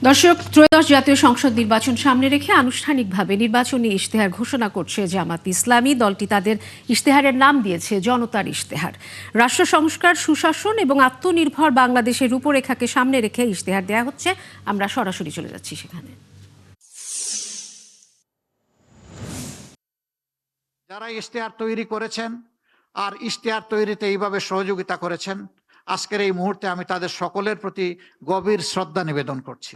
দর্শক, ত্রয়োদশ জাতীয় সংসদ নির্বাচন সামনে রেখে আনুষ্ঠানিকভাবে নির্বাচনী ইশতেহার ঘোষণা করছে জামাত ইসলামী। দলটি তাদের ইশতেহারের নাম দিয়েছে জনতার ইশতেহার। রাষ্ট্র সংস্কার, সুশাসন এবং আত্মনির্ভর বাংলাদেশের রূপরেখাকে সামনে রেখে ইশতেহার দেয়া হচ্ছে। আমরা সরাসরি চলে যাচ্ছি সেখানে। যারা ইশতেহার তৈরি করেছেন আর ইশতেহার তৈরিতে এইভাবে সহযোগিতা করেছেন, আজকের এই মুহূর্তে আমি তাদের সকলের প্রতি গভীর শ্রদ্ধা নিবেদন করছি।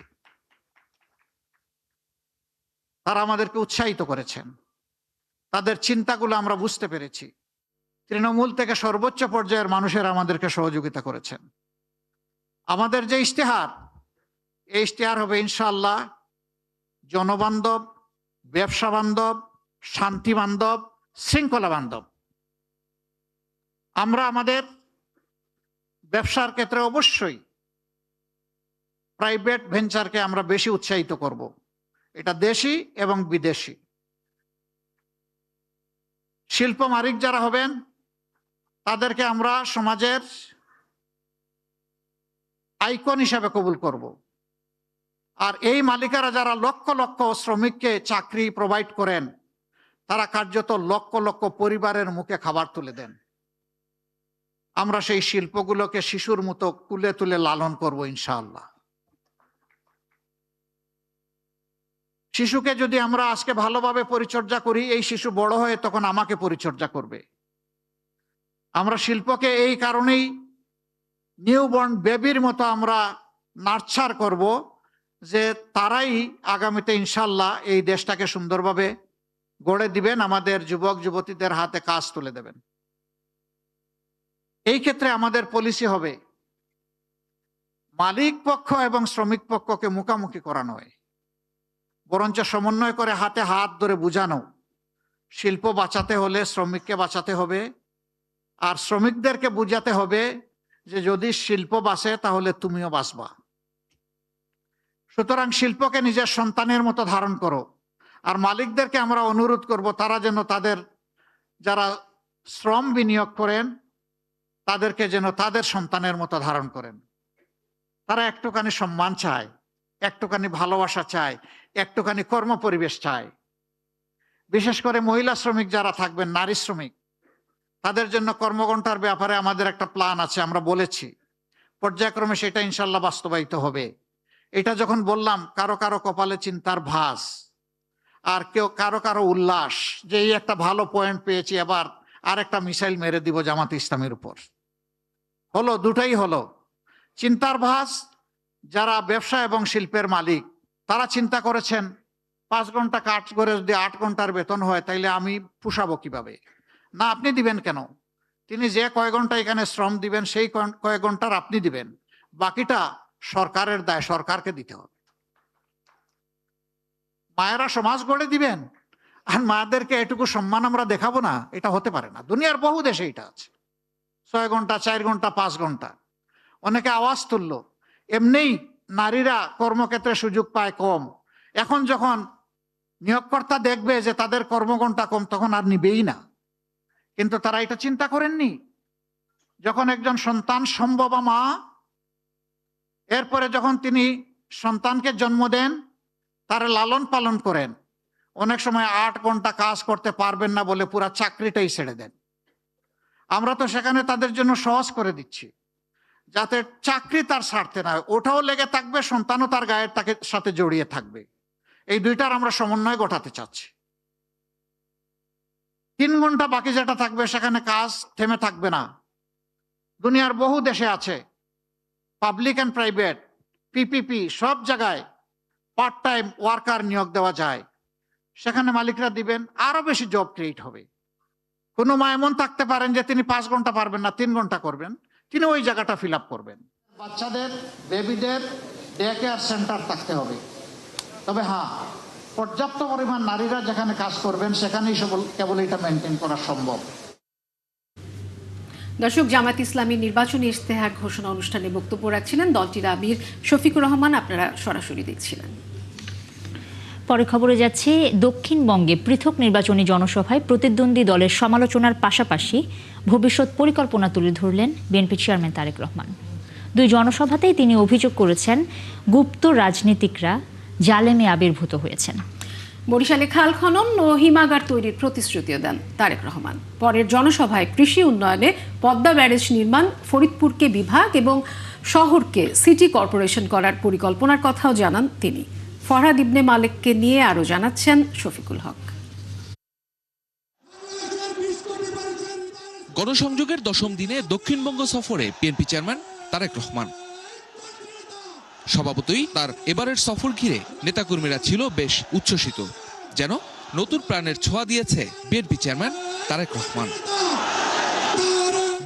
তারা আমাদেরকে উৎসাহিত করেছেন, তাদের চিন্তাগুলো আমরা বুঝতে পেরেছি। তৃণমূল থেকে সর্বোচ্চ পর্যায়ের মানুষেরা আমাদেরকে সহযোগিতা করেছেন। আমাদের যে ইশতেহার, এই ইশতেহার হবে ইনশাআল্লাহ জনবান্ধব, ব্যবসা বান্ধব, শান্তি বান্ধব, শৃঙ্খলা বান্ধব। আমরা আমাদের ব্যবসার ক্ষেত্রে অবশ্যই প্রাইভেট ভেঞ্চারকে আমরা বেশি উৎসাহিত করব, এটা দেশি এবং বিদেশি। শিল্প মালিক যারা হবেন তাদেরকে আমরা সমাজের আইকন হিসাবে কবুল করব। আর এই মালিকারা যারা লক্ষ লক্ষ শ্রমিককে চাকরি প্রোভাইড করেন, তারা কার্যত লক্ষ লক্ষ পরিবারের মুখে খাবার তুলে দেন। আমরা সেই শিল্পগুলোকে শিশুর মতো কুলে তুলে লালন করব ইনশাআল্লাহ। শিশুকে যদি আমরা আজকে ভালোভাবে পরিচর্যা করি, এই শিশু বড় হয়ে তখন আমাকে পরিচর্যা করবে। আমরা শিল্পকে এই কারণেই নিউবর্ন বেবির মতো আমরা নার্চার করব, যে তারাই আগামীতে ইনশাআল্লাহ এই দেশটাকে সুন্দরভাবে গড়ে দিবেন, আমাদের যুবক যুবতীদের হাতে কাজ তুলে দেবেন। এই ক্ষেত্রে আমাদের পলিসি হবে মালিক পক্ষ এবং শ্রমিক পক্ষকে মুখামুখি করা নয়, বরঞ্চ সমন্বয় করে হাতে হাত ধরে বুঝানো। শিল্প বাঁচাতে হলে শ্রমিককে বাঁচাতে হবে, আর শ্রমিকদেরকে বুঝাতে হবে যে যদি শিল্প বাঁচে তাহলে তুমিও বাঁচবা। সুতরাং শিল্পকে নিজের সন্তানের মতো ধারণ করো। আর মালিকদেরকে আমরা অনুরোধ করব তারা যেন তাদের যারা শ্রম বিনিয়োগ করেন তাদেরকে যেন তাদের সন্তানের মতো ধারণ করেন। তারা একটুখানি সম্মান চায়, একটুখানি ভালোবাসা চায়, একটুখানি কর্ম পরিবেশ চায়। বিশেষ করে মহিলা শ্রমিক যারা থাকবেন, নারী শ্রমিক, তাদের জন্য কর্মঘণ্টার ব্যাপারে আমাদের একটা প্ল্যান আছে, আমরা বলেছি। পর্যায়ক্রমে সেটা ইনশাল্লাহ বাস্তবায়িত হবে। এটা যখন বললাম, কারো কারো কপালে চিন্তার ভাঁজ, আর কেউ কারো কারো উল্লাস যে এই একটা ভালো পয়েন্ট পেয়েছি, এবার আর একটা মিসাইল মেরে দিব জামাত ইসলামের উপর। হলো, দুটাই হলো। চিন্তার ভাঁজ যারা ব্যবসা এবং শিল্পের মালিক, তারা চিন্তা করেছেন 5 ঘন্টা কাজ করে যদি 8 ঘন্টার বেতন হয় তাইলে আমি পুষাবো কিভাবে? না, আপনি দিবেন কেন? তিনি যে কয় ঘন্টা এখানে শ্রম দিবেন সেই কয়েক ঘন্টার আপনি দিবেন, বাকিটা সরকারের দায়, সরকারকে দিতে হবে। মায়েরা সমাজ গড়ে দিবেন আর মায়েদেরকে এটুকু সম্মান আমরা দেখাবো না, এটা হতে পারে না। দুনিয়ার বহু দেশে এটা আছে। 6 ঘন্টা, 4 ঘন্টা, 5 ঘন্টা। অনেকে আওয়াজ তুললো, এমনিই নারীরা কর্মক্ষেত্রে সুযোগ পায় কম। এখন যখন নিয়োগকর্তা দেখবে যে তাদের কর্মঘণ্টা কম, তখন আর নিবেই না। কিন্তু তারা এটা চিন্তা করেননি। যখন একজন সন্তান সম্ভবা মা, এরপরে যখন তিনি সন্তানকে জন্ম দেন, তারা লালন পালন করেন, অনেক সময় 8 ঘন্টা কাজ করতে পারবেন না বলে পুরা চাকরিটাই ছেড়ে দেন। আমরা তো সেখানে তাদের জন্য সহজ করে দিচ্ছি, যাতে চাকরি তার স্বার্থে না হয়, ওটাও লেগে থাকবে, সন্তানও তার গায়ের সাথে জড়িয়ে থাকবে। এই দুইটার আমরা সমন্বয় ঘটাতে চাচ্ছি। 3 ঘন্টা বাকি যেটা থাকবে সেখানে কাজ থেমে থাকবে না। দুনিয়ার বহু দেশে আছে, পাবলিক অ্যান্ড প্রাইভেট, পিপিপি, সব জায়গায় পার্ট টাইম ওয়ার্কার নিয়োগ দেওয়া যায়। সেখানে মালিকরা দিবেন, আরো বেশি জব ক্রিয়েট হবে। কোনো মা এমন থাকতে পারেন যে তিনি 5 ঘন্টা পারবেন না, 3 ঘন্টা করবেন, তিনি ওই জায়গাটা ফিল আপ করবেন। বাচ্চাদের, বেবিদের ডে কেয়ার সেন্টার থাকতে হবে। তবে হ্যাঁ, পর্যাপ্ত পরিমাণ নারীরা যেখানে কাজ করবেন সেখানেই কেবল এটা মেনটেন করা সম্ভব। দর্শক, জামাত ইসলামী নির্বাচনী ইশতেহার ঘোষণা অনুষ্ঠানে বক্তব্য রাখছিলেন দলটির আমির শফিকুর রহমান। আপনারা সরাসরি দেখছিলেন। পরে খবরে যাচ্ছে, দক্ষিণবঙ্গে পৃথক নির্বাচনী জনসভায় প্রতিদ্বন্দ্বী দলের সমালোচনার পাশাপাশি ভবিষ্যৎ পরিকল্পনা তুলে ধরলেন বিএনপি চেয়ারম্যান তারেক রহমান। দুই জনসভাতেই তিনি অভিযোগ করেছেন গুপ্ত রাজনীতিকরা জালেমে আবির্ভূত হয়েছেন। বরিশালে খাল খনন ও হিমাগার তৈরির প্রতিশ্রুতিও দেন তারেক রহমান। পরের জনসভায় কৃষি উন্নয়নে পদ্মা ব্যারেজ নির্মাণ, ফরিদপুরকে বিভাগ এবং শহরকে সিটি কর্পোরেশন করার পরিকল্পনার কথাও জানান তিনি। ফরহাদ ইবনে মালেককে নিয়ে আরও জানাচ্ছেন শফিকুল হক। গণসংযোগের 10ম দিনে দক্ষিণবঙ্গ সফরে বিএনপি চেয়ারম্যান তারেক রহমান। স্বভাবতই তার এবারের সফর ঘিরে নেতাকর্মীরা ছিল বেশ উচ্ছ্বসিত, যেন নতুন প্রাণের ছোঁয়া দিয়েছে বিএনপি চেয়ারম্যান তারেক রহমান।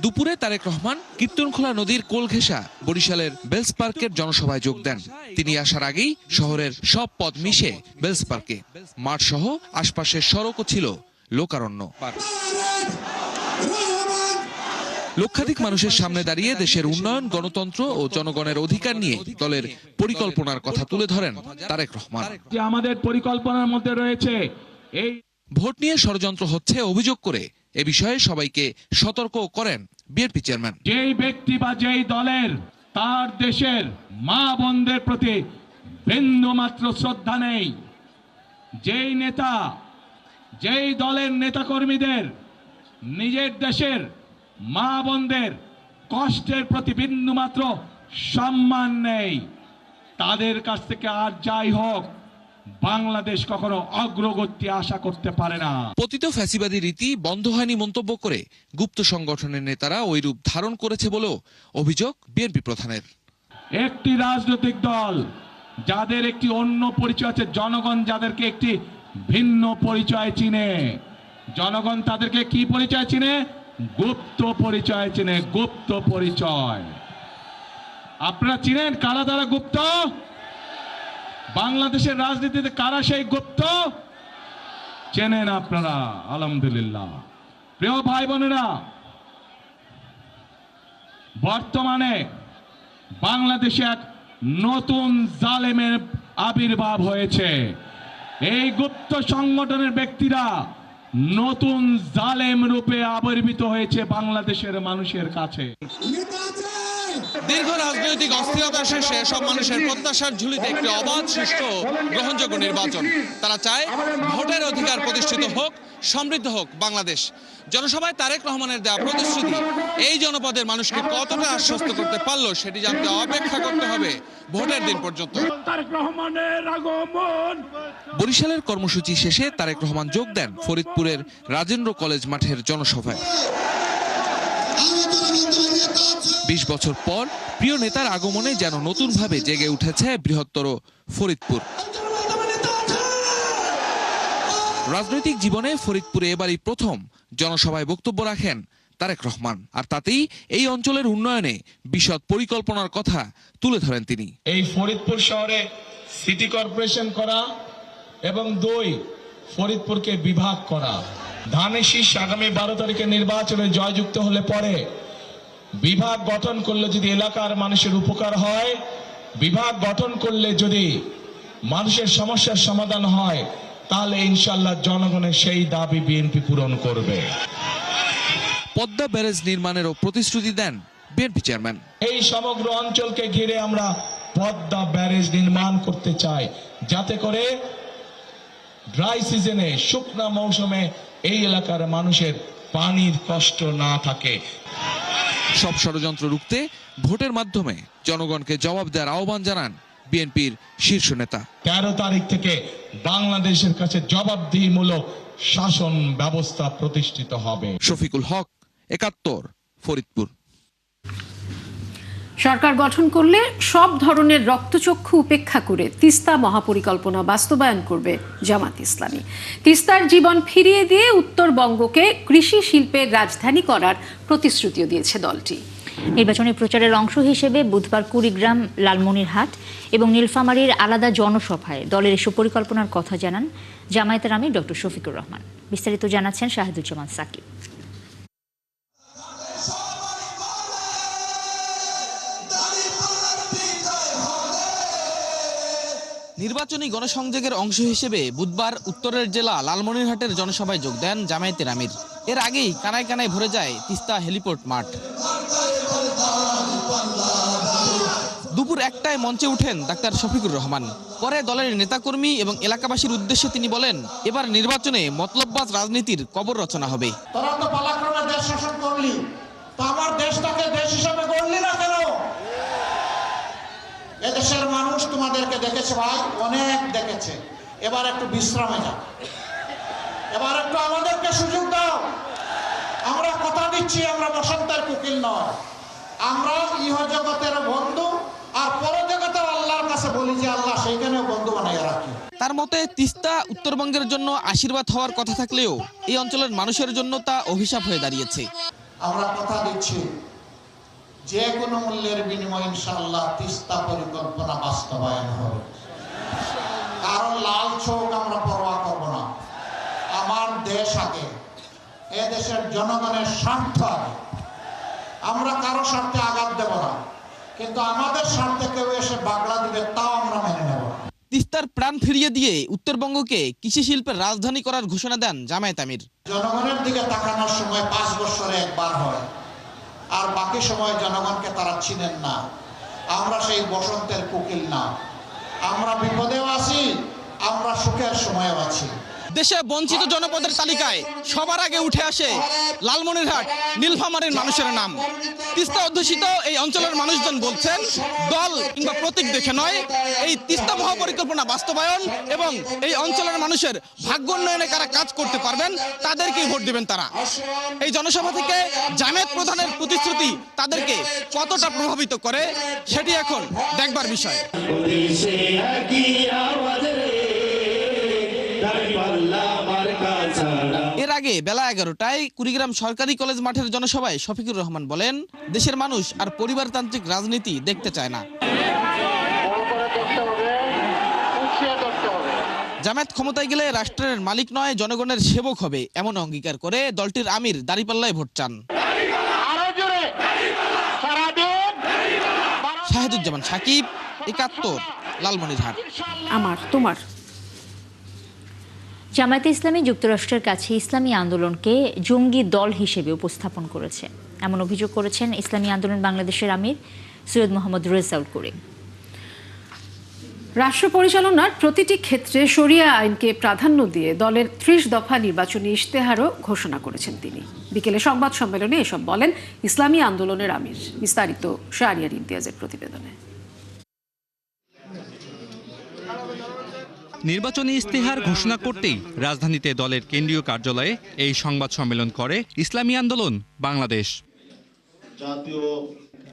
দুপুরে তারেক রহমান কীর্তনখোলা নদীর কোল ঘেঁষা বরিশালের বেলস পার্কের জনসভায় যোগ দেন। তিনি আসার আগেই শহরের সব পথ মিশে বেলস পার্কে, মাঠ সহ আশপাশের সড়কও ছিল লোকারণ্য। লক্ষাধিক মানুষের সামনে দাঁড়িয়ে দেশের উন্নয়ন, গণতন্ত্র ও জনগণের অধিকার নিয়ে দলের পরিকল্পনার কথা তুলে ধরেন তারেক রহমান। আমাদের পরিকল্পনার মধ্যে রয়েছে এই ভোট নিয়ে ষড়যন্ত্র হচ্ছে অভিযোগ করে এ বিষয়ে সবাইকে সতর্ক করেন বিএনপি চেয়ারম্যান। যেই ব্যক্তি বা যেই দলের তার দেশের মা বোনদের প্রতি বিন্দুমাত্র শ্রদ্ধা নেই, যেই নেতা যেই দলের নেতাকর্মীদের নিজের দেশের মা বোনদের কষ্টের প্রতি বিন্দুমাত্র সম্মান নেই, তাদের কাছ থেকে আর যাই হোক বাংলাদেশ কখনো অগ্রগতি আশা করতে পারে না। পতিত ফ্যাসিবাদী রীতি বন্ধ হয়নি মন্তব্য করে গুপ্ত সংগঠনের নেতারা ওই রূপ ধারণ করেছে বলেও অভিযোগ বিএনপি প্রধানের। একটি রাজনৈতিক দল যাদের একটি অন্য পরিচয় আছে, জনগণ যাদেরকে একটি ভিন্ন পরিচয় চিনে, জনগণ তাদেরকে কি পরিচয় চিনে? গুপ্ত পরিচয় চিনে, গুপ্ত পরিচয়। আপনারা চিনেন কারা তারা গুপ্ত? বাংলাদেশের রাজনীতিতে কারা সেই গুপ্ত? চেনেন আপনারা, আলহামদুলিল্লাহ। প্রিয় ভাই বোনেরা, বর্তমানে বাংলাদেশে এক নতুন জালেমের আবির্ভাব হয়েছে। এই গুপ্ত সংগঠনের ব্যক্তিরা নতুন জালেম রূপে আবির্ভূত হয়েছে বাংলাদেশের মানুষের কাছে। দীর্ঘ রাজনৈতিক অস্থিরতা শেষে সব মানুষের প্রত্যাশার ঝুলিতে একটি অবাধ, সুষ্ঠু, গ্রহণযোগ্য নির্বাচন। তারা চায় ভোটের অধিকার প্রতিষ্ঠিত হোক, সমৃদ্ধ হোক বাংলাদেশ। জনসভায় তারেক রহমানের দেওয়া প্রতিশ্রুতি এই জনপদের মানুষকে কতটা আশ্বস্ত করতে পারলো সেটি জানতে অপেক্ষা করতে হবে ভোটের দিন পর্যন্ত। বরিশালের কর্মসূচি শেষে তারেক রহমান যোগ দেন ফরিদপুরের রাজেন্দ্র কলেজ মাঠের জনসভায়। 20 বছর পর প্রিয় নেতার আগমনে যেন নতুনভাবে জেগে উঠেছে বৃহত্তর ফরিদপুর। রাজনৈতিক জীবনে ফরিদপুরে এবারই প্রথম জনসভায় বক্তব্য রাখেন তারেক রহমান, আর তাতেই এই অঞ্চলের উন্নয়নে বিশদ পরিকল্পনার কথা তুলে ধরেন তিনি। এই ফরিদপুর শহরে সিটি কর্পোরেশন করা এবং 2 ফরিদপুরকে বিভাগ করা। ধানের শীষ আগামী 12 তারিখে নির্বাচনে জয়যুক্ত হলে পরে বিভাগ গঠন করলে যদি এলাকার মানুষের উপকার হয়, বিভাগ গঠন করলে যদি মানুষের সমস্যার সমাধান হয়, তাহলে ইনশাআল্লাহ জনগণের সেই দাবি বিএনপি পূরণ করবে। পদ্মা ব্যারেজ নির্মাণেরও প্রতিশ্রুতি দেন বিএনপি চেয়ারম্যান। এই সমগ্র অঞ্চলকে ঘিরে আমরা পদ্মা ব্যারেজ নির্মাণ করতে চাই, যাতে করে ড্রাই সিজনে, শুকনা মৌসুমে এই এলাকার মানুষের পানির কষ্ট না থাকে। সব ষড়যন্ত্র রুখতে ভোটের মাধ্যমে জনগণকে জবাব দেওয়ার আহ্বান জানান বিএনপির শীর্ষ নেতা। 13 তারিখ থেকে বাংলাদেশের কাছে জবাবদিহিমূলক শাসন ব্যবস্থা প্রতিষ্ঠিত হবে। শফিকুল হক, 71, ফরিদপুর। সরকার গঠন করলে সব ধরনের রক্তচক্ষু উপেক্ষা করে তিস্তা মহাপরিকল্পনা বাস্তবায়ন করবে জামাত ইসলামী। তিস্তার জীবন ফিরিয়ে দিয়ে উত্তরবঙ্গকে কৃষি শিল্পের রাজধানী করার প্রতিশ্রুতিও দিয়েছে দলটি। নির্বাচনী প্রচারের অংশ হিসেবে বুধবার কুড়িগ্রাম, লালমনিরহাট এবং নীলফামারীর আলাদা জনসভায় দলের এসব পরিকল্পনার কথা জানান জামায়াতের আমির ডক্টর শফিকুর রহমান। বিস্তারিত জানাচ্ছেন শাহিদুজ্জামান সাকিব। নির্বাচনী গণসংযোগের অংশ হিসেবে বুধবার উত্তরের জেলা লালমনিরহাটের জনসভায় যোগ দেন জামায়াতের আমির। এর আগেই কানায় কানায় ভরে যায় তিস্তা হেলিপোর্ট মাঠ। দুপুর 1টায় মঞ্চে উঠেন ডাক্তার শফিকুর রহমান। পরে দলের নেতাকর্মী এবং এলাকাবাসীর উদ্দেশ্যে তিনি বলেন, এবার নির্বাচনে মতলববাজ রাজনীতির কবর রচনা হবে। তোরা তো পালাক্রমে দেশ শাসন করলি, তো আমার দেশটাকে দেশ হিসাবে গড়লি না কেন? এদেশের মানুষ তোমাদেরকে দেখেছে ভাই, অনেক দেখেছে। এবার একটু বিশ্রামে যাও, এবার একটু আমাদেরকে সুযোগ দাও। আমরা কথা দিচ্ছি, আমরা বসন্তের কুকিল নয়, আমরা ইহ জগতের বন্ধু, আর পরজগতের আল্লাহর কাছে বলি যে আল্লাহ সেইখানেও বন্ধু বানাইয়া রাখি। তার মতে তিস্তা উত্তরবঙ্গের জন্য আশীর্বাদ হওয়ার কথা থাকলেও এই অঞ্চলের মানুষের জন্য তা অভিশাপ হয়ে দাঁড়িয়েছে। আমরা কথা দিচ্ছি যে কোনো মূল্যের বিনিময়ে ইনশাআল্লাহ তিস্তা পরিকল্পনা বাস্তবায়ন হবে। কারণ লাল চোখ আমরা পরোয়া করব না। আমার দেশ আগে, এ দেশের জনগণের স্বার্থ আগে। আমরা কারো স্বার্থে আঘাত দেব না, কিন্তু আমাদের স্বার্থে কেউ এসে বাগড়া দিবে তাও আমরা মেনে নেব না। তিস্তার প্রাণ ফিরিয়ে দিয়ে উত্তরবঙ্গকে কৃষি শিল্পের রাজধানী করার ঘোষণা দেন জামায়াত আমির। জনগণের দিকে তাকানোর সময় 5 বছরে একবার হয়, আর বাকি সময় জনগণকে তারা চিনেন না। আমরা সেই বসন্তের কোকিল না, আমরা বিপদেও আছি, আমরা সুখের সময়ও আছি। দেশে বঞ্চিত জনপদের তালিকায় সবার আগে উঠে আসে লালমনিরহাট, নীলফামারীর মানুষের নাম। তিস্তা অধ্যুষিত এই অঞ্চলের মানুষজন বলছেন, দল কিংবা প্রতীক দেখে নয়, এই তিস্তা মহাপরিকল্পনা বাস্তবায়ন এবং এই অঞ্চলের মানুষের ভাগ্য উন্নয়নে কারা কাজ করতে পারবেন তাদেরকেই ভোট দিবেন তারা। এই জনসভা থেকে জামায়াত প্রধানের প্রতিশ্রুতি তাদেরকে কতটা প্রভাবিত করে সেটি এখন দেখবার বিষয়। এর আগে বেলা 11টায় কুড়িগ্রাম সরকারি কলেজ মাঠের জনসভায় শফিকুর রহমান বলেন, দেশের মানুষ আর পরিবারতান্ত্রিক রাজনীতি দেখতে চায় না। জামায়াত ক্ষমতায় গেলে রাষ্ট্রের মালিক নয়, জনগণের সেবক হবে, এমন অঙ্গীকার করে দলটির আমির দাঁড়িপাল্লায় ভোট চান। শাহেদুজ্জামান সাকিব, ৭১, লালমনিরহাট। আমার তোমার। জামায়াতে ইসলামী যুক্তরাষ্ট্রের কাছে ইসলামী আন্দোলনকে জঙ্গি দল হিসেবে উপস্থাপন করেছে, এমন অভিযোগ করেছেন ইসলামী আন্দোলন বাংলাদেশের আমির সৈয়দ মোহাম্মদ রেজাউল করিম। রাষ্ট্র পরিচালনার প্রতিটি ক্ষেত্রে শরিয়া আইনকে প্রাধান্য দিয়ে দলের ৩০ দফা নির্বাচনী ইশতেহারও ঘোষণা করেছেন তিনি। বিকেলে সংবাদ সম্মেলনে এসব বলেন ইসলামী আন্দোলনের আমির। বিস্তারিত শাহরিয়ার ইমতিয়াজের প্রতিবেদনে। নির্বাচনী ইশতেহার ঘোষণা করতেই রাজধানীতে দলের কেন্দ্রীয় কার্যালয়ে এই সংবাদ সম্মেলন করে ইসলামী আন্দোলন বাংলাদেশ।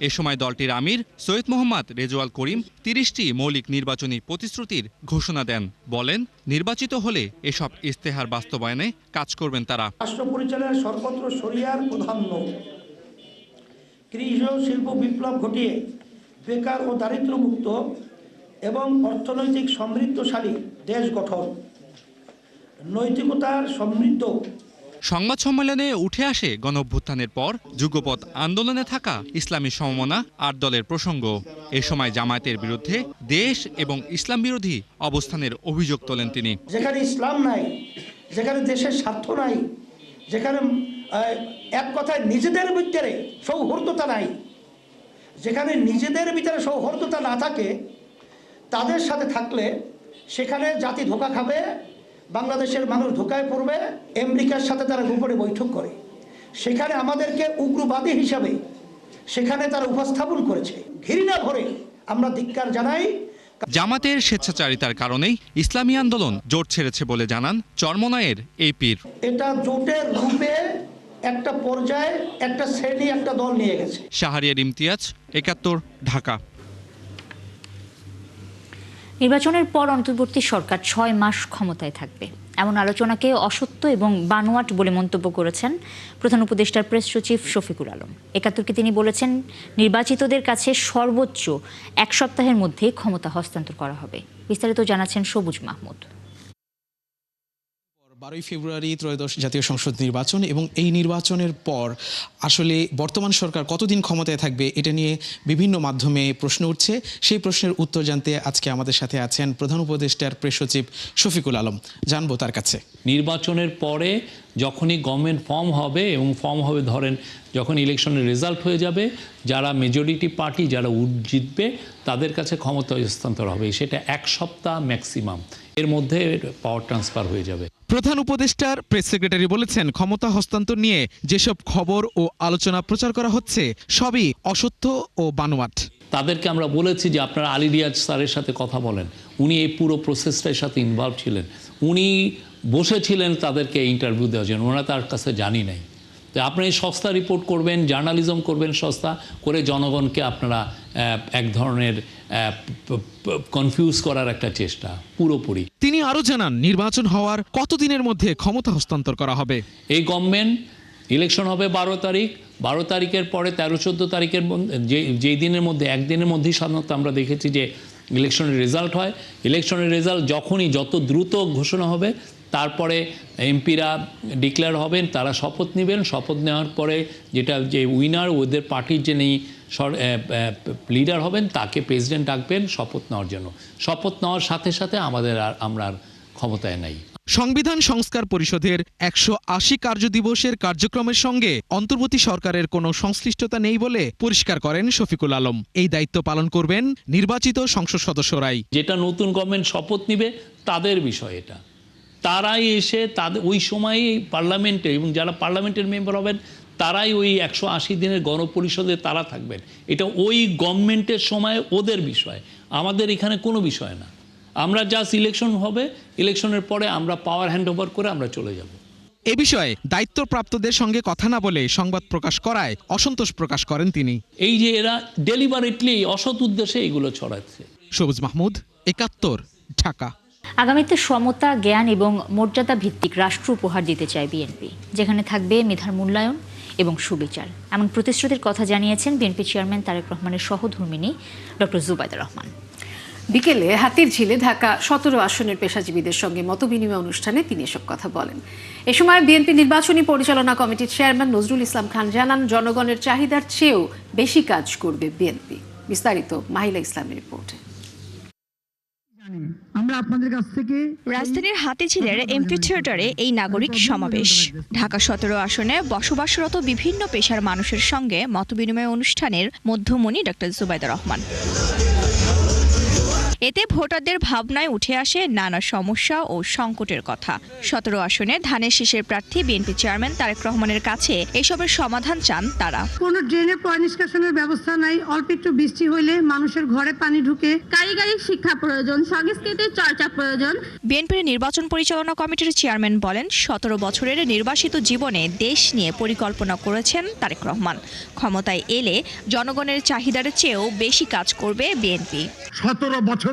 এ সময় দলটির আমির সৈয়দ মোহাম্মদ রেজাউল করিম ৩০টি মৌলিক নির্বাচনী প্রতিশ্রুতির ঘোষণা দেন। বলেন, নির্বাচিত হলে এসব ইশতেহার বাস্তবায়নে কাজ করবেন তারা। রাষ্ট্র পরিচালনায় সর্বত্র শরিয়ার প্রাধান্য, কৃষি ও শিল্প বিপ্লব ঘটিয়ে বেকার ও দারিদ্র্যমুক্ত এবং অর্থনৈতিক সমৃদ্ধশালী দেশ গঠন, নৈতিকতার সমৃদ্ধ। সংবাদ সম্মেলনে উঠে আসে গণঅভ্যুত্থানের পর যুগপৎ আন্দোলনে থাকা ইসলামী সমমনা ৮ দলের প্রসঙ্গ। এ সময় জামায়াতের বিরুদ্ধে দেশ এবং ইসলাম বিরোধী অবস্থানের অভিযোগ তোলেন তিনি। যেখানে ইসলাম নাই, যেখানে দেশের স্বার্থ নাই, যেখানে এক কথায় নিজেদের ভিতরে সৌহার্দ্যতা নাই, যেখানে নিজেদের ভিতরে সৌহার্দ্যতা না থাকে, তাদের সাথে থাকলে সেখানে জাতি ধোঁকা খাবে, বাংলাদেশের মানুষ ধোঁকায় পড়বে। আমেরিকার সাথে তারা গোপনে বৈঠক করে, সেখানে আমাদেরকে উগ্রবাদী হিসাবে সেখানে তারা উপস্থাপন করেছে। ঘৃণা ভরে আমরা ধিক্কার জানাই। জামাতের স্বেচ্ছাচারিতার কারণেই ইসলামী আন্দোলন জোট ছেড়েছে বলে জানান চরমনায়ের এই পীর। এটা জোটের রূপে একটা পর্যায়ে একটা শ্রেণী একটা দল নিয়ে গেছে। শাহরিয়ার ইমতিয়াজ, ৭১, ঢাকা। নির্বাচনের পর অন্তর্বর্তী সরকার ৬ মাস ক্ষমতায় থাকবে, এমন আলোচনাকে অসত্য এবং বানোয়াট বলে মন্তব্য করেছেন প্রধান উপদেষ্টার প্রেস সচিব শফিকুল আলম। ৭১কে তিনি বলেছেন, নির্বাচিতদের কাছে সর্বোচ্চ ১ সপ্তাহের মধ্যে ক্ষমতা হস্তান্তর করা হবে। বিস্তারিত জানাচ্ছেন সবুজ মাহমুদ। 12 ফেব্রুয়ারি ত্রয়োদশ জাতীয় সংসদ নির্বাচন, এবং এই নির্বাচনের পর আসলে বর্তমান সরকার কতদিন ক্ষমতায় থাকবে এটা নিয়ে বিভিন্ন মাধ্যমে প্রশ্ন উঠছে। সেই প্রশ্নের উত্তর জানতে আজকে আমাদের সাথে আছেন প্রধান উপদেষ্টার প্রেস সচিব শফিকুল আলম। জানবো তার কাছে। নির্বাচনের পরে যখনই গভর্নমেন্ট ফর্ম হবে, এবং ফর্ম হবে ধরেন যখন ইলেকশনের রেজাল্ট হয়ে যাবে, যারা মেজরিটি পার্টি যারা জিতবে তাদের কাছে ক্ষমতা হস্তান্তর হবে, সেটা 1 সপ্তাহ ম্যাক্সিমাম, এর মধ্যে পাওয়ার ট্রান্সফার হয়ে যাবে। প্রধান উপদেষ্টার প্রেস সেক্রেটারি বলেছেন, ক্ষমতা হস্তান্তর নিয়ে যেসব খবর ও আলোচনা প্রচার করা হচ্ছে সবই অসত্য ও বানোয়াট। তাদেরকে আমরা বলেছি যে আপনারা আলী রিয়াজ স্যারের সাথে কথা বলেন, উনি এই পুরো প্রসেসটার সাথে ইনভলভ ছিলেন, উনি বসেছিলেন তাদেরকে ইন্টারভিউ দেওয়ার জন্য, ওনারা তার কাছে জানি নাই। তো আপনি সস্তা রিপোর্ট করবেন, জার্নালিজম করবেন সস্তা করে, জনগণকে আপনারা এক ধরনের কনফিউজ করার একটা চেষ্টা পুরোপুরি। তিনি আরও জানান, নির্বাচন হওয়ার কতদিনের মধ্যে ক্ষমতা হস্তান্তর করা হবে? এই গভর্নমেন্ট ইলেকশন হবে 12 তারিখ, 12 তারিখের পরে 13-14 তারিখের যেই দিনের মধ্যে, একদিনের মধ্যেই সাধারণত আমরা দেখেছি যে ইলেকশনের রেজাল্ট হয়। ইলেকশনের রেজাল্ট যখনই যত দ্রুত ঘোষণা হবে, তারপরে এমপিরা ডিক্লেয়ার হবেন, তারা শপথ নেবেন, শপথ নেওয়ার পরে যে উইনার, ওদের পার্টির যিনি লিডার হবেন তাকে প্রেসিডেন্ট ডাকবেন শপথ নেওয়ার জন্য। শপথ নেওয়ার সাথে সাথে আমরা আর ক্ষমতায় নাই। সংবিধান সংস্কার পরিষদের 180 কার্যদিবসের কার্যক্রমের সঙ্গে অন্তর্বর্তী সরকারের কোনো সংশ্লিষ্টতা নেই বলে পরিষ্কার করেন শফিকুল আলম। এই দায়িত্ব পালন করবেন নির্বাচিত সংসদ সদস্যরাই। যেটা নতুন গভর্নমেন্ট শপথ নিবে তাদের বিষয়, এটা তারাই এসে তাদের ওই সময় পার্লামেন্টে, এবং যারা পার্লামেন্টের মেম্বার হবেন তারাই ওই 180 দিনের গণপরিষদে তারা থাকবেন। এটা ওই গভর্নমেন্টের সময় ওদের বিষয়, আমাদের এখানে কোনো বিষয় না। আমরা জাস্ট ইলেকশন হবে, ইলেকশনের পরে আমরা পাওয়ার হ্যান্ড ওভার করে আমরা চলে যাব। এ বিষয়ে দায়িত্বপ্রাপ্তদের সঙ্গে কথা না বলে সংবাদ প্রকাশ করায় অসন্তোষ প্রকাশ করেন তিনি। এই যে এরা ডেলিভারেটলি অসৎ উদ্দেশ্যে এগুলো ছড়াচ্ছে। সবুজ মাহমুদ, 71, ঢাকা। আগামীতে সমতা, জ্ঞান এবং মর্যাদা ভিত্তিক রাষ্ট্র উপহার দিতে চায় বিএনপি, যেখানে থাকবে মেধার মূল্যায়ন এবং সুবিচার। এমন প্রতিশ্রুতির কথা জানিয়েছেন বিএনপি চেয়ারম্যান তারেক রহমানের সহধর্মিণী ডক্টর জুবাইদা রহমান। বিকেলে হাতিরঝিলে ঢাকা 17 আসনের পেশাজীবীদের সঙ্গে মতবিনিময় অনুষ্ঠানে তিনি এসব কথা বলেন। এ সময় বিএনপি নির্বাচনী পরিচালনা কমিটির চেয়ারম্যান নজরুল ইসলাম খান জানান, জনগণের চাহিদার চেয়েও বেশি কাজ করবে বিএনপি। বিস্তারিত মাহিলা ইসলামের রিপোর্টে। রাজধানীর হাতিঝিলের এমপি থিয়েটারে এই নাগরিক সমাবেশ। ঢাকা 17 আসনে বসবাসরত বিভিন্ন পেশার মানুষের সঙ্গে মতবিনিময় অনুষ্ঠানের মধ্যমণি ডক্টর জুবাইদা রহমান। এতে ভোটারদের ভাবনায় উঠে আসে নানা সমস্যা ও সংকটের কথা। 17 আসনে ধানের শীষের প্রার্থী বিএনপি চেয়ারম্যান তারেক রহমানের কাছে এসবের সমাধান চান তারা। কোনো ড্রেনের পয়নিষ্কাশনের ব্যবস্থা নাই, অল্প একটু বৃষ্টি হইলে মানুষের ঘরে পানি ঢুকে। কারিগরি শিক্ষা প্রয়োজন, সংস্কৃতির চর্চা প্রয়োজন। বিএনপির নির্বাচন পরিচালনা কমিটির চেয়ারম্যান বলেন, 17 বছরের নির্বাসিত জীবনে দেশ নিয়ে পরিকল্পনা করেছেন তারেক রহমান। ক্ষমতায় এলে জনগণের চাহিদার চেয়েও বেশি কাজ করবে বিএনপি। 17 বছরে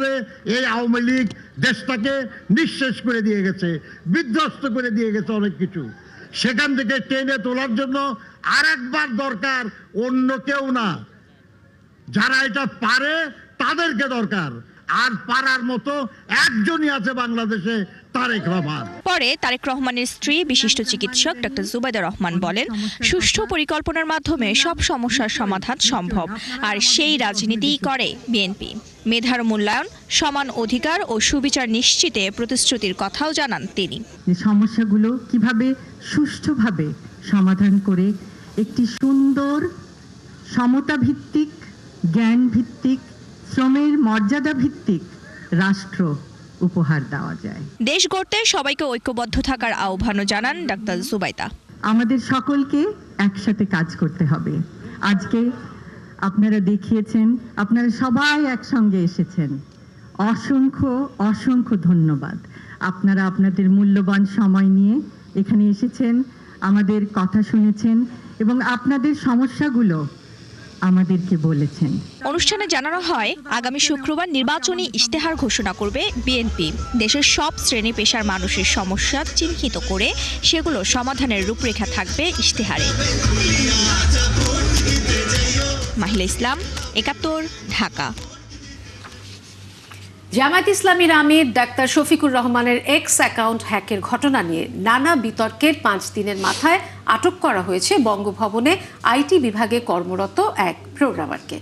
এই আওয়ামী লীগ দেশটাকে নিঃশেষ করে দিয়ে গেছে, বিধ্বস্ত করে দিয়ে গেছে অনেক কিছু। সেখান থেকে টেনে তোলার জন্য আরেকবার দরকার অন্য কেউ না, যারা এটা পারে তাদেরকে দরকার। আর পারার মতো একজনই আছে বাংলাদেশে, তারেক রহমান। পরে তারেক রহমানের স্ত্রী বিশিষ্ট চিকিৎসক ডক্টর জুবাইদা রহমান বলেন, সুষ্ঠু পরিকল্পনার মাধ্যমে সব সমস্যার সমাধান সম্ভব, আর সেই রাজনীতিই করে বিএনপি। মেধার মূল্যায়ন, সমান অধিকার ও সুবিচার নিশ্চিতে প্রতিশ্রুতির কথাও জানান তিনি। সমস্যাগুলো কিভাবে সুষ্ঠুভাবে সমাধান করে একটি সুন্দর সমতা ভিত্তিক, জ্ঞান ভিত্তিক, শ্রমের মর্যাদা ভিত্তিক রাষ্ট্র উপহার দেওয়া যায়। দেশ গড়তে সবাইকে ঐক্যবদ্ধ থাকার আহ্বানও জানান ডাক্তার জুবাইদা। আমাদের সকলকে একসাথে কাজ করতে হবে। আজকে আপনারা দেখিয়েছেন, আপনারা সবাই একসঙ্গে এসেছেন। অসংখ্য অসংখ্য ধন্যবাদ। আপনারা আপনাদের মূল্যবান সময় নিয়ে এখানে এসেছেন, আমাদের কথা শুনেছেন এবং আপনাদের সমস্যাগুলো আমাদেরকে বলেছেন। অনুষ্ঠানে জানানো হয়, আগামী শুক্রবার নির্বাচনী ইশতেহার ঘোষণা করবে বিএনপি। দেশের সব শ্রেণী পেশার মানুষের সমস্যা চিহ্নিত করে সেগুলো সমাধানের রূপরেখা থাকবে ইশতেহারে। মাহিলা ইসলাম, 71, ঢাকা। জামায়াত ইসলামীর আমির ডাক্তার শফিকুর রহমানের এক্স অ্যাকাউন্ট হ্যাকের ঘটনা নিয়ে নানা বিতর্কের 5 দিনের মাথায় আটক করা হয়েছে বঙ্গভবনে আইটি বিভাগে কর্মরত এক প্রোগ্রামারকে।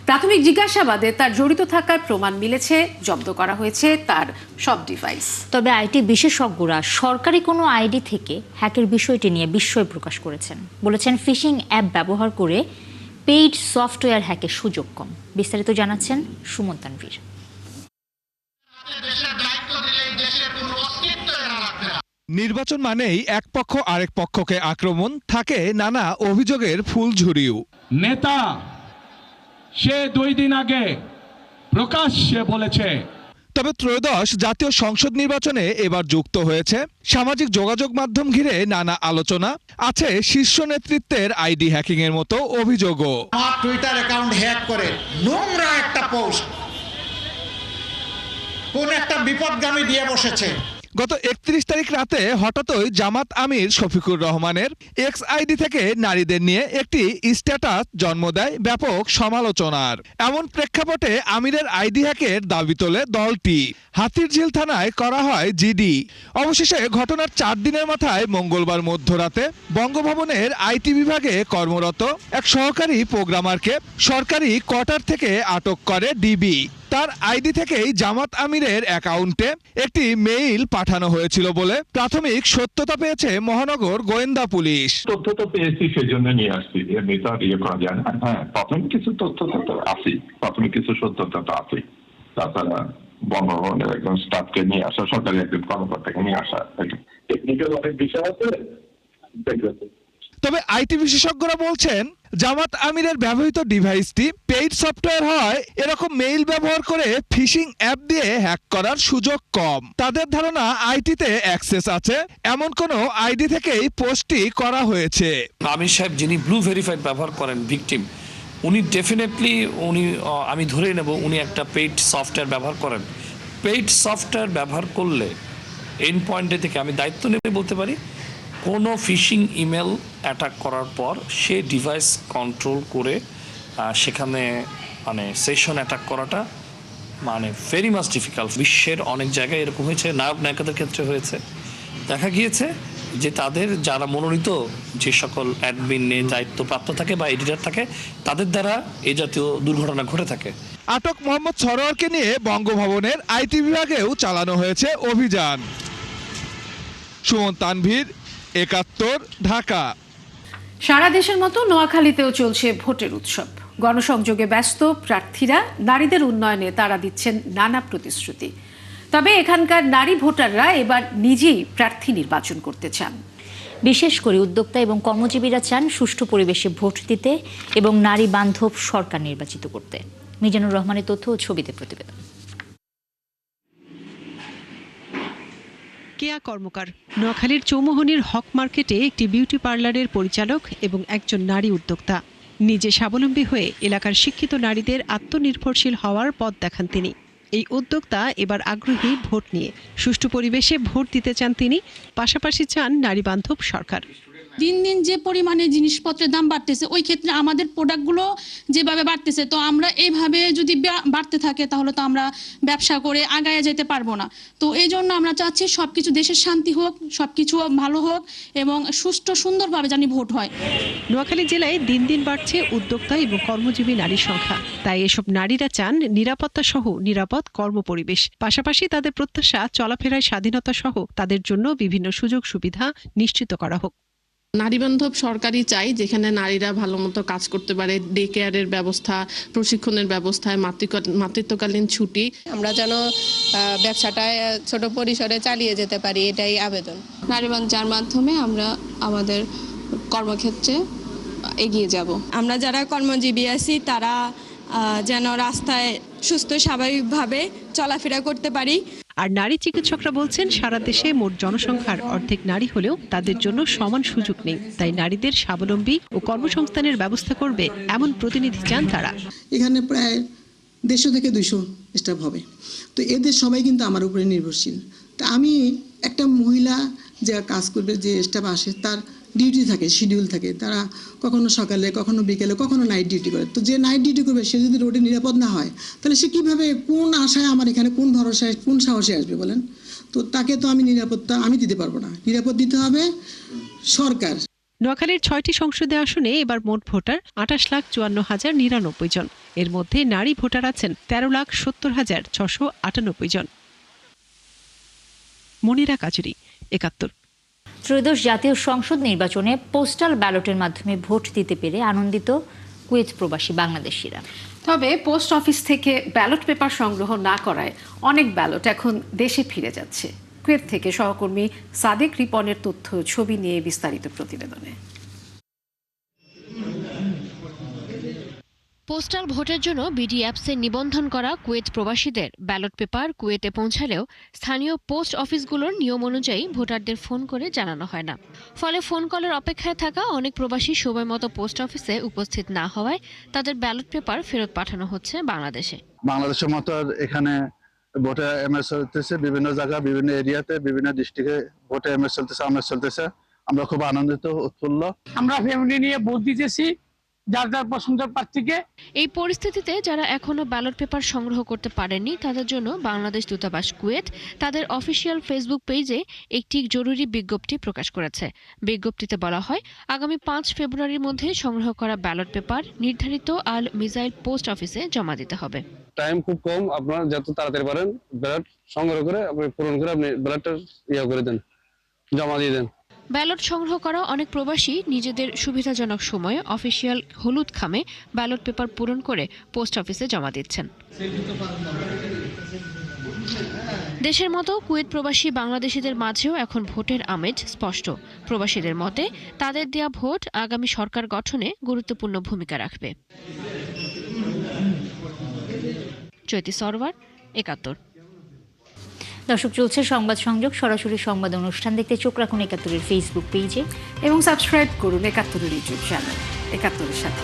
প্রাথমিক জিজ্ঞাসাবাদে তার জড়িত থাকার প্রমাণ মিলেছে, জব্দ করা হয়েছে তার সব ডিভাইস। তবে আইটি বিশেষজ্ঞরা সরকারি কোনো আইডি থেকে হ্যাকের বিষয়টি নিয়ে বিস্ময় প্রকাশ করেছেন। বলেছেন ফিশিং অ্যাপ ব্যবহার করে পেইড সফটওয়্যার হ্যাকের সুযোগ কম। বিস্তারিত জানাচ্ছেন সুমন তানভীর। নির্বাচন মানেই এক পক্ষ আরেক পক্ষকে আক্রমণ, থাকে নানা অভিযোগের ফুলঝুরিও। নেতা সে 2 দিন আগে প্রকাশ্যে বলেছে। তবে ত্রয়োদশ জাতীয় সংসদ নির্বাচনে এবার যুক্ত হয়েছে সামাজিক যোগাযোগ মাধ্যম ঘিরে নানা আলোচনা, আছে শীর্ষ নেতৃত্বের আইডি হ্যাকিং এর মতো অভিযোগও। আমার টুইটার অ্যাকাউন্ট হ্যাক করে নোংরা একটা পোস্ট কোন একটা বিপদগামী দিয়ে বসেছে। গত 31 তারিখ রাতে হঠাৎই জামাত আমির শফিকুর রহমানের এক্স আইডি থেকে নারীদের নিয়ে একটি স্ট্যাটাস জন্ম দেয় ব্যাপক সমালোচনার। এমন প্রেক্ষাপটে আমিরের আইডি হ্যাকের দাবি তোলে দলটি। হাতিরঝিল থানায় করা হয় জিডি। অবশেষে ঘটনার 4 দিনের মাথায় মঙ্গলবার মধ্যরাতে বঙ্গভবনের আইটি বিভাগে কর্মরত এক সহকারী প্রোগ্রামারকে সরকারি কোয়ার্টার থেকে আটক করে ডিবি। তার আইডি থেকেই জামাত আমিরের অ্যাকাউন্টে একটি মেইল পাঠানো হয়েছিল বলে প্রাথমিক সত্যতা পেয়েছে মহানগর গোয়েন্দা পুলিশ। তথ্য তো পেয়েছি, সেজন্য নিয়ে আসছি। এমনি তো আর ইয়ে করা যায় না। হ্যাঁ, প্রাথমিক কিছু তথ্য তো আছেই, প্রাথমিক কিছু সত্যতা তো আছেই। তাছাড়া বঙ্গভবনের একজন স্টাফকে নিয়ে আসা, সরকারি একজন কর্মকর্তাকে নিয়ে আসা, টেকনিক্যাল অনেক বিষয় আছে। তবে আইটি বিশেষজ্ঞরা বলছেন জামাত আমিরের ব্যবহৃত ডিভাইসটি পেইড সফটওয়্যার হয় এরকম মেইল ব্যবহার করে ফিশিং অ্যাপ দিয়ে হ্যাক করার সুযোগ কম। তাদের ধারণা আইটিতে অ্যাক্সেস আছে এমন কোনো আইডি থেকেই পোস্টটি করা হয়েছে। আমির সাহেব যিনি ব্লু ভেরিফাইড ব্যবহার করেন ভিকটিম, উনি ডেফিনেটলি আমি ধরে নেব উনি একটা পেইড সফটওয়্যার ব্যবহার করেন। পেইড সফটওয়্যার ব্যবহার করলে এন্ড পয়েন্টে থেকে আমি দায়িত্ব নেবে বলতে পারি কোনো ফিশিং ইমেল অ্যাটাক করার পর সে ডিভাইস কন্ট্রোল করে সেখানে সেশন অ্যাটাক করাটা ভেরি মাচ ডিফিকাল্ট। বিশ্বের অনেক জায়গায় এরকম হয়েছে, নায়ক নায়িকাদের ক্ষেত্রে হয়েছে। দেখা গিয়েছে যে তাদের যারা মনোনীত যে সকল অ্যাডমিন দায়িত্বপ্রাপ্ত থাকে বা এডিটর থাকে তাদের দ্বারা এই জাতীয় দুর্ঘটনা ঘটে থাকে। আটক মোহাম্মদ সরোয়ারকে নিয়ে বঙ্গভবনের আইটি বিভাগেও চালানো হয়েছে অভিযান। সুমন তানভীর, 71, ঢাকা। সারা দেশের মতো নোয়াখালীতেও চলছে ভোটের উৎসব। গণসংযোগে ব্যস্ত প্রার্থীরা নারীদের উন্নয়নে তারা দিচ্ছেন নানা প্রতিশ্রুতি। তবে এখানকার নারী ভোটাররা এবার নিজেই প্রার্থী নির্বাচন করতে চান। বিশেষ করে উদ্যোক্তা এবং কর্মজীবীরা চান সুষ্ঠু পরিবেশে ভোট দিতে এবং নারী বান্ধব সরকার নির্বাচিত করতে। মিজানুর রহমানের তথ্য ও ছবিতে প্রতিবেদন। কেয়া কর্মকার নোয়াখালীর চৌমোহনীর হক মার্কেটে একটি বিউটি পার্লারের পরিচালক এবং একজন নারী উদ্যোক্তা। নিজে স্বাবলম্বী হয়ে এলাকার শিক্ষিত নারীদের আত্মনির্ভরশীল হওয়ার পথ দেখান তিনি। এই উদ্যোক্তা এবার আগ্রহী ভোট নিয়ে। সুষ্ঠু পরিবেশে ভোট দিতে চান তিনি, পাশাপাশি চান নারী বান্ধব সরকার। দিন দিন যে পরিমাণে জিনিসপত্রের দাম বাড়তেছে, ওই ক্ষেত্রে আমাদের প্রোডাক্টগুলো যেভাবে বাড়তেছে, তো আমরা এইভাবে যদি বাড়তে থাকে তাহলে তো আমরা ব্যবসা করে আগায় যেতে পারবো না। তো এই জন্য আমরা চাচ্ছি সবকিছু দেশের শান্তি হোক, সবকিছু ভালো হোক এবং সুষ্ঠু সুন্দরভাবে জানি ভোট হয়। নোয়াখালী জেলায় দিন দিন বাড়ছে উদ্যোক্তা এবং কর্মজীবী নারীর সংখ্যা। তাই এসব নারীরা চান নিরাপত্তা সহ নিরাপদ কর্মপরিবেশ। পাশাপাশি তাদের প্রত্যাশা চলাফেরায় স্বাধীনতা সহ তাদের জন্য বিভিন্ন সুযোগ সুবিধা নিশ্চিত করা হোক। নারীবান্ধব সরকারই চাই, যেখানে নারীরা ভালো মতো কাজ করতে পারে, ডে কেয়ারের ব্যবস্থা, প্রশিক্ষণের ব্যবস্থায়, মাতৃত্বকালীন ছুটি। আমরা যেন ব্যবসাটায় ছোট পরিসরে চালিয়ে যেতে পারি, এটাই আবেদন। নারীবান্ধব যার মাধ্যমে আমরা আমাদের কর্মক্ষেত্রে এগিয়ে যাব। আমরা যারা কর্মজীবী আছি তারা যেন রাস্তায় সুস্থ স্বাভাবিকভাবে চলাফেরা করতে পারি। আর নারী চিকিৎসকরা বলছেন সারা দেশে মোট জনসংখ্যার অর্ধেক নারী হলেও তাদের জন্য সমান সুযোগ নেই। তাই নারীদের স্বাবলম্বী ও কর্মসংস্থানের ব্যবস্থা করবে এমন প্রতিনিধি চান তারা। এখানে প্রায় 150 থেকে 200 স্টাফ হবে। তো এদের সবাই কিন্তু আমার উপরে নির্ভরশীল। তা আমি একটা মহিলা যে কাজ করবে, যে স্টাফ আসে, তার ডিউটি থাকে, শিডিউল থাকে, তারা কখনো সকালে, কখনো বিকেলে, কখনো নাইট ডিউটি করে। তো যে নাইট ডিউটি করবে সে যদি রোডে নিরাপদ না হয়, তাহলে সে কীভাবে, কোন আশায় আমার এখানে, কোন ভরসায়, কোন সাহসে আসবে বলেন? তো তাকে তো আমি নিরাপত্তা আমি দিতে পারবো না, নিরাপদ দিতে হবে সরকার। নোয়াখালীর 6টি সংসদীয় আসনে এবার মোট ভোটার 28,54,099 জন। এর মধ্যে নারী ভোটার আছেন 13,70,698 জন। মনিরা কাজুরি, 71। ত্রয়োদশ জাতীয় সংসদ নির্বাচনে পোস্টাল ব্যালটের মাধ্যমে ভোট দিতে পেরে আনন্দিত কুয়েত প্রবাসী বাংলাদেশিরা। তবে পোস্ট অফিস থেকে ব্যালট পেপার সংগ্রহ না করায় অনেক ব্যালট এখন দেশে ফিরে যাচ্ছে। কুয়েত থেকে সহকর্মী সাদেক রিপনের তথ্য ছবি নিয়ে বিস্তারিত প্রতিবেদনে। পোস্টাল ভোটের জন্য বিডি অ্যাপসে নিবন্ধন করা কুয়েত প্রবাসীদের ব্যালট পেপার কুয়েতে পৌঁছালেও স্থানীয় পোস্ট অফিসগুলোর নিয়ম অনুযায়ী ভোটারদের ফোন করে জানানো হয় না। ফলে ফোন কলের অপেক্ষায় থাকা অনেক প্রবাসী সময় মতো পোস্ট অফিসে উপস্থিত না হওয়ায় তাদের ব্যালট পেপার ফেরত পাঠানো হচ্ছে বাংলাদেশে। বাংলাদেশের মতো এখানে ভোটে এমএস চলতেছে, বিভিন্ন জায়গা, বিভিন্ন এরিয়াতে, বিভিন্ন ডিস্ট্রিক্টে ভোটে এমএস চলতেছে, আমেস চলতেছে। আমরা খুব আনন্দিত, উৎফুল্ল। আমরা ফ্যামিলি নিয়ে ভোট দিতেছি যার যার পছন্দের প্রার্থীকে। এই পরিস্থিতিতে যারা এখনো ব্যালট পেপার সংগ্রহ করতে পারেননি তাদের জন্য বাংলাদেশ দূতাবাস কুয়েত তাদের অফিসিয়াল ফেসবুক পেজে একটি জরুরি বিজ্ঞপ্তি প্রকাশ করেছে। বিজ্ঞপ্তিতে বলা হয়, আগামী 5 ফেব্রুয়ারির মধ্যে সংগ্রহ করা ব্যালট পেপার নির্ধারিত আল মিজাইল পোস্ট অফিসে জমা দিতে হবে। টাইম খুব কম, আপনারা যত তাড়াতাড়ি পারেন ব্যালট সংগ্রহ করে আপনি পূরণ করে আপনি ব্যালটটা করে দেন, জমা দিয়ে দেন। ব্যালট সংগ্রহ করা অনেক প্রবাসী নিজেদের সুবিধাজনক সময়ে অফিসিয়াল হলুদ খামে ব্যালট পেপার পূরণ করে পোস্ট অফিসে জমা দিচ্ছেন। দেশের মতো কুয়েত প্রবাসী বাংলাদেশিদের মাঝেও এখন ভোটের আমেজ স্পষ্ট। প্রবাসীদের মতে তাদের দেয়া ভোট আগামী সরকার গঠনে গুরুত্বপূর্ণ ভূমিকা রাখবে। চৈতি সরওয়ার, 71। দর্শক, চলছে সংবাদ সংযোগ, সরাসরি সংবাদ অনুষ্ঠান দেখতে চোখ রাখুন 71-এর ফেসবুক পেজে এবং সাবস্ক্রাইব করুন 71-এর ইউটিউব চ্যানেল। 71-এর সাথে।